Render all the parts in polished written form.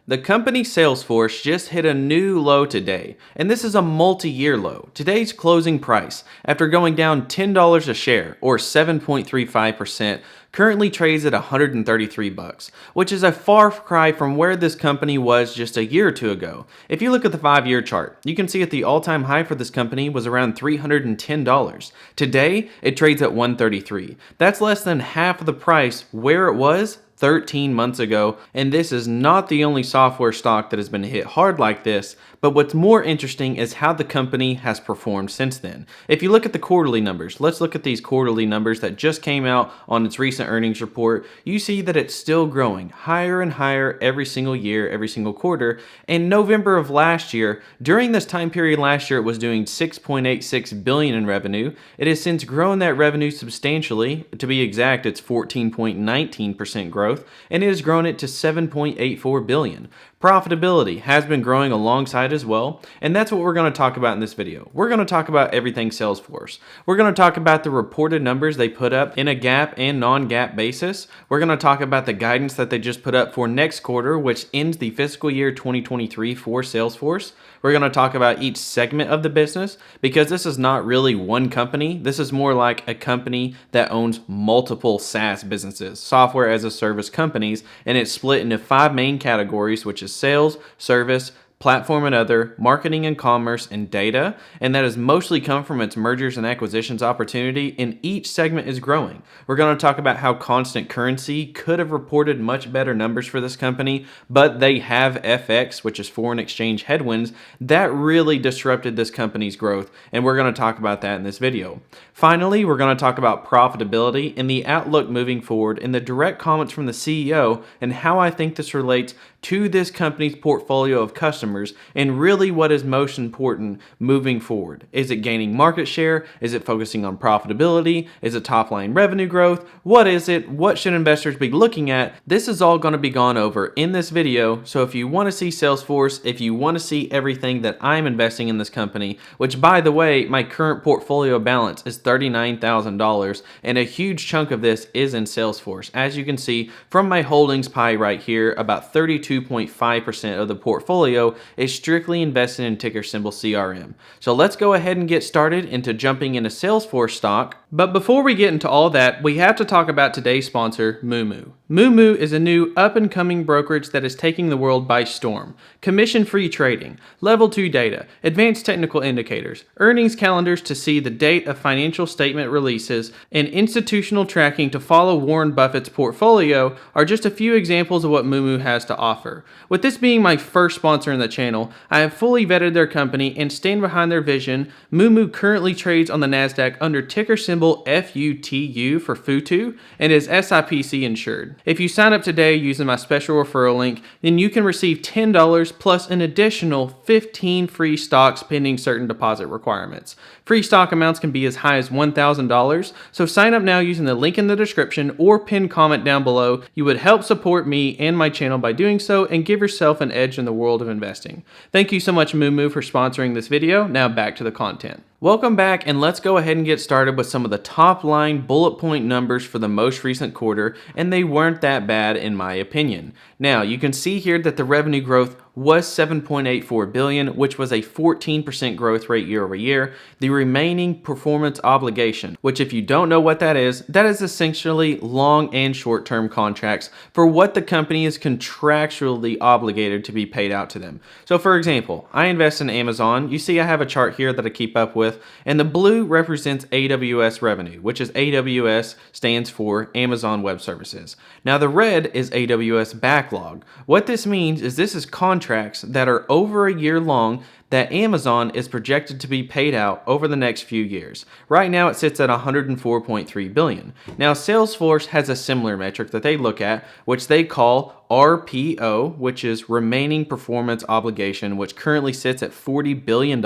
The company Salesforce just hit a new low today, and this is a multi-year low. Today's closing price, after going down $10 a share, or 7.35%, currently trades at $133, which is a far cry from where this company was just a year or two ago. If you look at the 5-year chart, you can see that the all-time high for this company was around $310. Today, it trades at $133. That's less than half of the price where it was 13 months ago, and this is not the only software stock that has been hit hard like this, but what's more interesting is how the company has performed since then. If you look at the quarterly numbers, let's look at these quarterly numbers that just came out on its recent earnings report. You see that it's still growing higher and higher every single year, every single quarter. In November of last year, during this time period last year, it was doing $6.86 billion in revenue. It has since grown that revenue substantially. To be exact, it's 14.19% growth, and it has grown it to $7.84 billion. Profitability has been growing alongside as well, and that's what we're going to talk about in this video. We're going to talk about everything Salesforce. We're going to talk about the reported numbers they put up in a GAAP and non-GAAP basis. We're going to talk about the guidance that they just put up for next quarter, which ends the fiscal year 2023 for Salesforce. We're going to talk about each segment of the business, because this is not really one company. This is more like a company that owns multiple SaaS businesses, software as a service companies, and it's split into 5 main categories, which is sales, service, platform and other, marketing and commerce, and data, and that has mostly come from its mergers and acquisitions opportunity, and each segment is growing. We're going to talk about how constant currency could have reported much better numbers for this company, but they have FX, which is foreign exchange headwinds, that really disrupted this company's growth, and we're going to talk about that in this video. Finally, we're going to talk about profitability and the outlook moving forward, and the direct comments from the CEO, and how I think this relates to this company's portfolio of customers, and really what is most important moving forward. Is it gaining market share? Is it focusing on profitability? Is it top line revenue growth? What is it? What should investors be looking at? This is all going to be gone over in this video, so if you want to see Salesforce, if you want to see everything that I'm investing in this company, which by the way, my current portfolio balance is $39,000, and a huge chunk of this is in Salesforce. As you can see from my holdings pie right here, about 32.5% of the portfolio is strictly invested in ticker symbol CRM. So let's go ahead and get started into jumping into Salesforce stock. But before we get into all that, we have to talk about today's sponsor, MooMoo. MooMoo is a new up-and-coming brokerage that is taking the world by storm. Commission-free trading, level 2 data, advanced technical indicators, earnings calendars to see the date of financial statement releases, and institutional tracking to follow Warren Buffett's portfolio are just a few examples of what MooMoo has to offer. With this being my first sponsor in the channel, I have fully vetted their company and stand behind their vision. MooMoo currently trades on the NASDAQ under ticker symbol FUTU for FUTU and is SIPC insured. If you sign up today using my special referral link, then you can receive $10 plus an additional 15 free stocks pending certain deposit requirements. Free stock amounts can be as high as $1,000, so sign up now using the link in the description or pinned comment down below. You would help support me and my channel by doing so and give yourself an edge in the world of investing. Thank you so much, MooMoo, for sponsoring this video. Now back to the content. Welcome back, and let's go ahead and get started with some of the top line bullet point numbers for the most recent quarter, and they weren't that bad in my opinion. Now, you can see here that the revenue growth was $7.84 billion, which was a 14% growth rate year over year. The remaining performance obligation, which if you don't know what that is essentially long and short-term contracts for what the company is contractually obligated to be paid out to them. So for example, I invest in Amazon. You see I have a chart here that I keep up with, and the blue represents AWS revenue, which is AWS stands for Amazon Web Services. Now the red is AWS backlog. What this means is this is contracts that are over a year long that Amazon is projected to be paid out over the next few years. Right now it sits at $104.3 billion. Now Salesforce has a similar metric that they look at, which they call RPO, which is remaining performance obligation, which currently sits at $40 billion,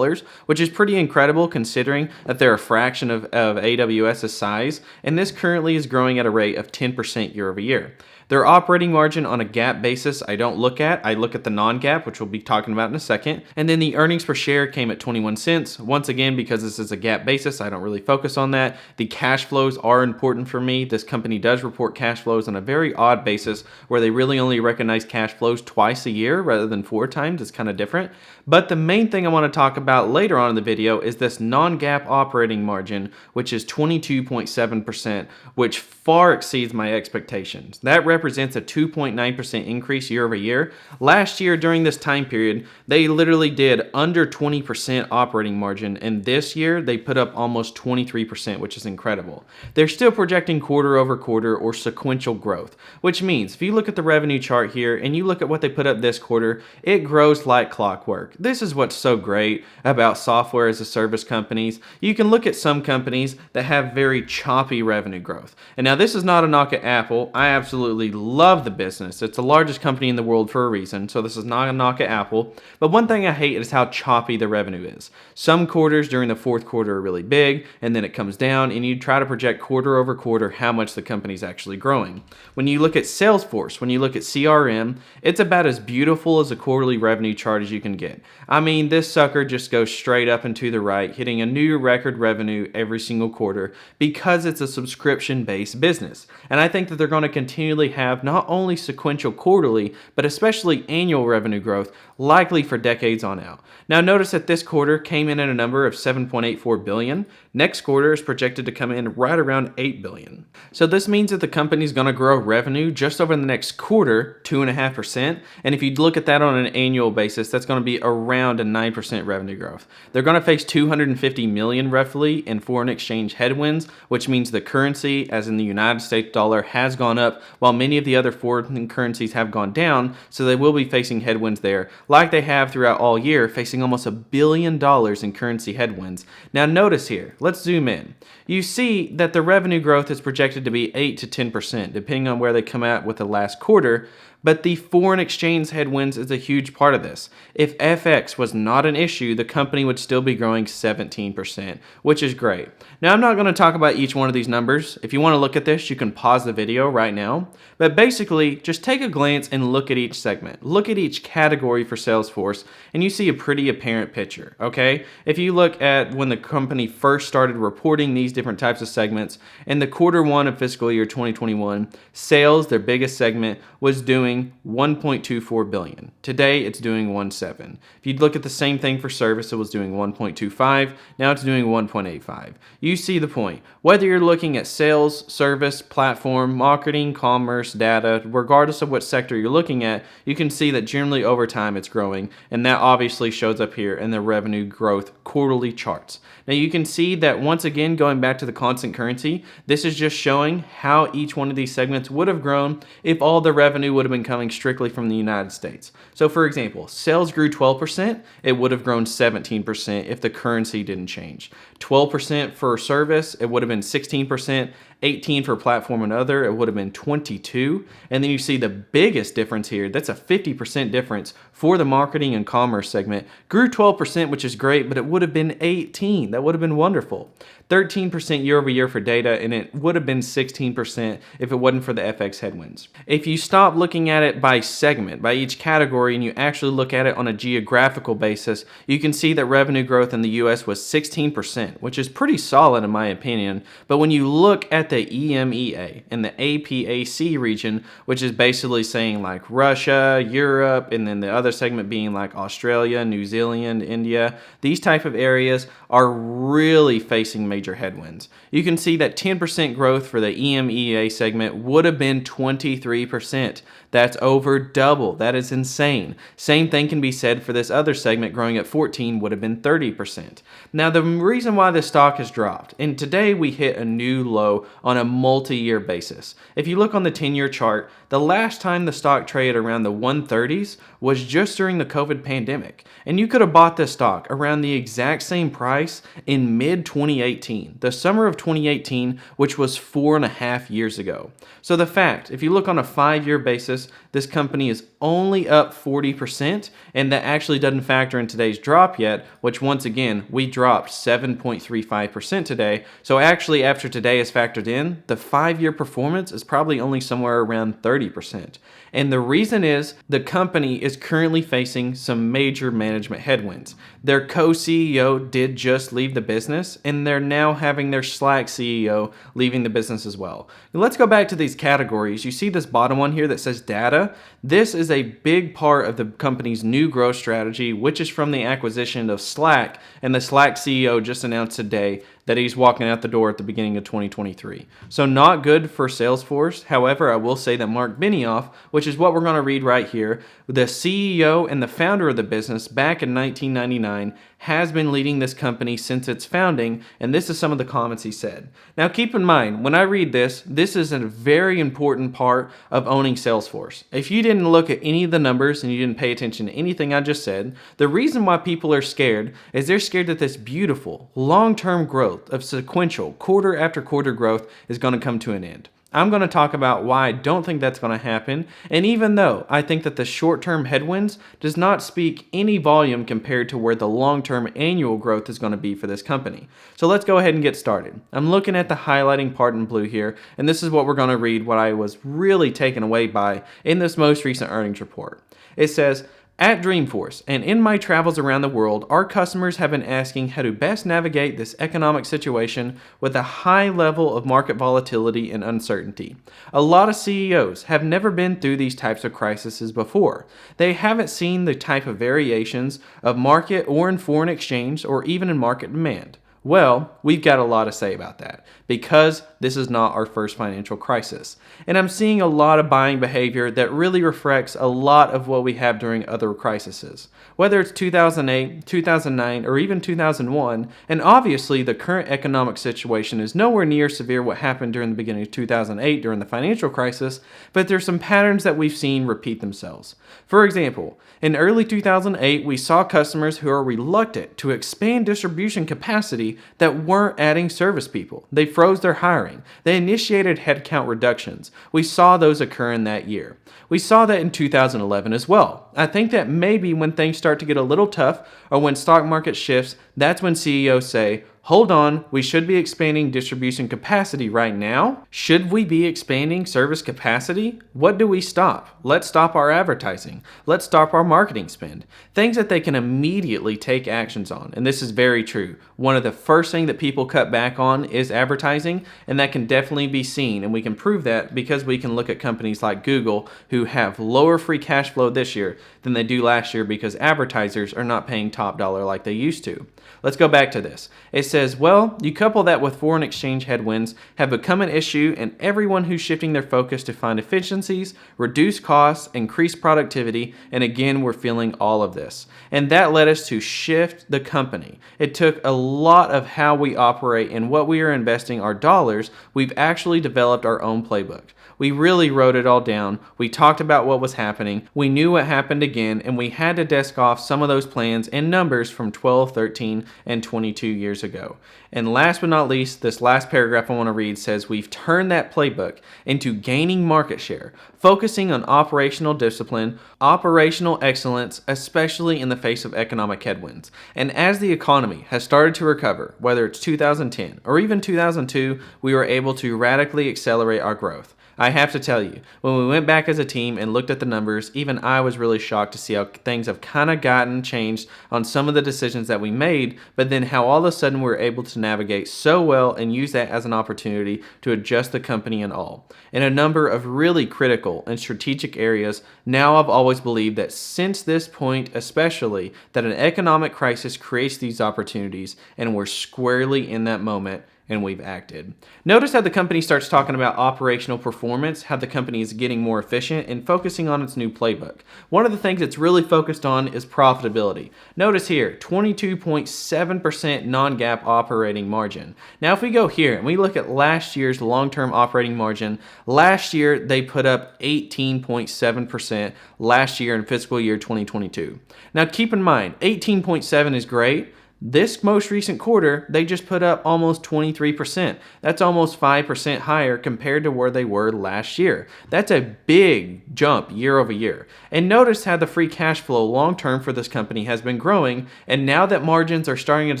which is pretty incredible considering that they're a fraction of AWS's size, and this currently is growing at a rate of 10% year over year. Their operating margin on a GAAP basis I don't look at. I look at the non-GAAP, which we'll be talking about in a second. And then the earnings per share came at 21 cents. Once again, because this is a GAAP basis, I don't really focus on that. The cash flows are important for me. This company does report cash flows on a very odd basis where they really only recognize cash flows twice a year rather than 4 times. It's kind of different. But the main thing I want to talk about later on in the video is this non-GAAP operating margin, which is 22.7%, which far exceeds my expectations. That represents a 2.9% increase year over year. Last year during this time period, they literally did under 20% operating margin, and this year they put up almost 23%, which is incredible. They're still projecting quarter over quarter or sequential growth, which means if you look at the revenue chart here and you look at what they put up this quarter, it grows like clockwork. This is what's so great about software as a service companies. You can look at some companies that have very choppy revenue growth. And now this is not a knock at Apple. I absolutely love the business. It's the largest company in the world for a reason, so this is not a knock at Apple. But one thing I hate is how choppy the revenue is. Some quarters during the fourth quarter are really big, and then it comes down, and you try to project quarter over quarter how much the company's actually growing. When you look at Salesforce, when you look at CRM, it's about as beautiful as a quarterly revenue chart as you can get. I mean, this sucker just goes straight up and to the right, hitting a new record revenue every single quarter because it's a subscription-based business. And I think that they're going to continually have not only sequential quarterly, but especially annual revenue growth, likely for decades on out. Now notice that this quarter came in at a number of 7.84 billion. Next quarter is projected to come in right around 8 billion. So this means that the company's going to grow revenue just over the next quarter 2.5%. And if you look at that on an annual basis, that's going to be around a 9% revenue growth. They're going to face 250 million roughly in foreign exchange headwinds, which means the currency, as in the United States dollar, has gone up while many of the other foreign currencies have gone down. So they will be facing headwinds there, like they have throughout all year, facing almost $1 billion in currency headwinds. Now notice here, let's zoom in. You see that the revenue growth is projected to be 8 to 10%, depending on where they come out with the last quarter. But the foreign exchange headwinds is a huge part of this. If FX was not an issue, the company would still be growing 17%, which is great. Now, I'm not going to talk about each one of these numbers. If you want to look at this, you can pause the video right now. But basically, just take a glance and look at each segment. Look at each category for Salesforce, and you see a pretty apparent picture, okay? If you look at when the company first started reporting these different types of segments, in the quarter one of fiscal year 2021, sales, their biggest segment, was doing 1.24 billion. Today, it's doing 1.7. If you look at the same thing for service, it was doing 1.25. Now it's doing 1.85. You see the point. Whether you're looking at sales, service, platform, marketing, commerce, data, regardless of what sector you're looking at, you can see that generally over time it's growing, and that obviously shows up here in the revenue growth quarterly charts. Now you can see that once again, going back to the constant currency, this is just showing how each one of these segments would have grown if all the revenue would have been coming strictly from the United States. So for example, sales grew 12%, it would have grown 17% if the currency didn't change. 12% for service, it would have been 16%. 18 for platform and other, it would have been 22. And then you see the biggest difference here, that's a 50% difference for the marketing and commerce segment. Grew 12%, which is great, but it would have been 18. That would have been wonderful. 13% year over year for data, and it would have been 16% if it wasn't for the FX headwinds. If you stop looking at it by segment, by each category, and you actually look at it on a geographical basis, you can see that revenue growth in the US was 16%, which is pretty solid in my opinion. But when you look at the EMEA and the APAC region, which is basically saying like Russia, Europe, and then the other segment being like Australia, New Zealand, India, these type of areas are really facing major headwinds. You can see that 10% growth for the EMEA segment would have been 23%. That's over double. That is insane. Same thing can be said for this other segment, growing at 14 would have been 30%. Now the reason why this stock has dropped, and today we hit a new low on a multi-year basis. If you look on the 10-year chart, the last time the stock traded around the 130s was just during the COVID pandemic. And you could have bought this stock around the exact same price in mid-2018, the summer of 2018, which was 4.5 years ago. So the fact, if you look on a 5-year basis, this company is only up 40%, and that actually doesn't factor in today's drop yet, which once again, we dropped 7.35% today. So actually after today is factored in, the 5-year performance is probably only somewhere around 30%. And the reason is the company is currently facing some major management headwinds. Their co-CEO did just leave the business, and they're now having their Slack CEO leaving the business as well. Now let's go back to these categories. You see this bottom one here that says data. This is a big part of the company's new growth strategy, which is from the acquisition of Slack, and the Slack CEO just announced today that he's walking out the door at the beginning of 2023. So not good for Salesforce. However, I will say that Mark Benioff, which is what we're going to read right here, the CEO and the founder of the business back in 1999, has been leading this company since its founding, and this is some of the comments he said. Now keep in mind, when I read this is a very important part of owning Salesforce. If you didn't look at any of the numbers and you didn't pay attention to anything I just said, the reason why people are scared is they're scared that this beautiful long-term growth of sequential quarter after quarter growth is going to come to an end. I'm going to talk about why I don't think that's going to happen, and even though I think that the short-term headwinds does not speak any volume compared to where the long-term annual growth is going to be for this company. So let's go ahead and get started. I'm looking at the highlighting part in blue here, and this is what we're going to read, what I was really taken away by in this most recent earnings report. It says, "At Dreamforce and in my travels around the world, our customers have been asking how to best navigate this economic situation with a high level of market volatility and uncertainty. A lot of CEOs have never been through these types of crises before. They haven't seen the type of variations of market or in foreign exchange or even in market demand. Well, we've got a lot to say about that because this is not our first financial crisis. And I'm seeing a lot of buying behavior that really reflects a lot of what we have during other crises. Whether it's 2008, 2009, or even 2001, and obviously the current economic situation is nowhere near severe what happened during the beginning of 2008 during the financial crisis, but there's some patterns that we've seen repeat themselves. For example, in early 2008, we saw customers who are reluctant to expand distribution capacity that weren't adding service people. They froze their hiring. They initiated headcount reductions. We saw those occur in that year. We saw that in 2011 as well. I think that maybe when things start to get a little tough or when stock market shifts, that's when CEOs say, hold on, we should be expanding distribution capacity right now? Should we be expanding service capacity? What do we stop? Let's stop our advertising. Let's stop our marketing spend. Things that they can immediately take actions on. And this is very true. One of the first things that people cut back on is advertising, and that can definitely be seen. And we can prove that because we can look at companies like Google who have lower free cash flow this year than they do last year because advertisers are not paying top dollar like they used to. Let's go back to this. It says, well, you couple that with foreign exchange headwinds have become an issue, and everyone who's shifting their focus to find efficiencies, reduce costs, increase productivity, and again, we're feeling all of this. And that led us to shift the company. It took a lot of how we operate and what we are investing our dollars. We've actually developed our own playbook. We really wrote it all down. We talked about what was happening. We knew what happened again, and we had to desk off some of those plans and numbers from 12, 13, and 22 years ago. And last but not least, this last paragraph I want to read says we've turned that playbook into gaining market share, focusing on operational discipline, operational excellence, especially in the face of economic headwinds. And as the economy has started to recover, whether it's 2010 or even 2002, we were able to radically accelerate our growth. I have to tell you, when we went back as a team and looked at the numbers, even I was really shocked to see how things have kind of gotten changed on some of the decisions that we made, but then how all of a sudden we were able to navigate so well and use that as an opportunity to adjust the company and all. In a number of really critical and strategic areas, now I've always believed that since this point especially, that an economic crisis creates these opportunities, and we're squarely in that moment, and we've acted. Notice how the company starts talking about operational performance, how the company is getting more efficient and focusing on its new playbook. One of the things it's really focused on is profitability. Notice here, 22.7% non-GAAP operating margin. Now if we go here and we look at last year's long-term operating margin, last year they put up 18.7% last year in fiscal year 2022. Now keep in mind, 18.7 is great. This most recent quarter, they just put up almost 23%. That's almost 5% higher compared to where they were last year. That's a big jump year over year. And notice how the free cash flow long term for this company has been growing. And now that margins are starting to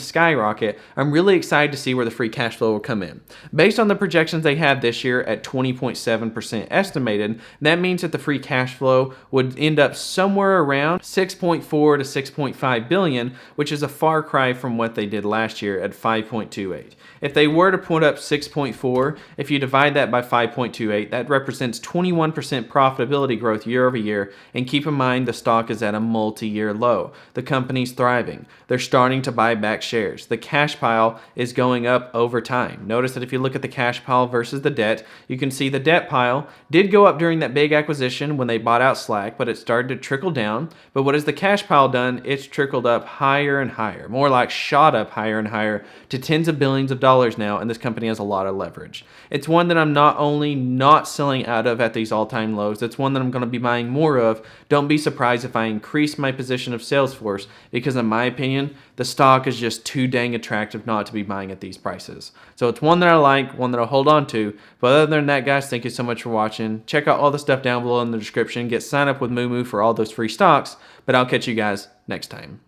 skyrocket, I'm really excited to see where the free cash flow will come in. Based on the projections they have this year at 20.7% estimated, that means that the free cash flow would end up somewhere around 6.4 to 6.5 billion, which is a far cry from what they did last year at 5.28. If they were to put up 6.4, if you divide that by 5.28, that represents 21% profitability growth year over year. And keep in mind, the stock is at a multi-year low. The company's thriving. They're starting to buy back shares. The cash pile is going up over time. Notice that if you look at the cash pile versus the debt, you can see the debt pile did go up during that big acquisition when they bought out Slack, but it started to trickle down. But what has the cash pile done? It's trickled up higher and higher, more like shot up higher and higher to tens of billions of dollars now, and this company has a lot of leverage. It's one that I'm not only not selling out of at these all-time lows, it's one that I'm going to be buying more of. Don't be surprised if I increase my position of Salesforce, because in my opinion, the stock is just too dang attractive not to be buying at these prices. So it's one that I like, one that I'll hold on to. But other than that, guys, thank you so much for watching. Check out all the stuff down below in the description. Get signed up with MooMoo for all those free stocks. But I'll catch you guys next time.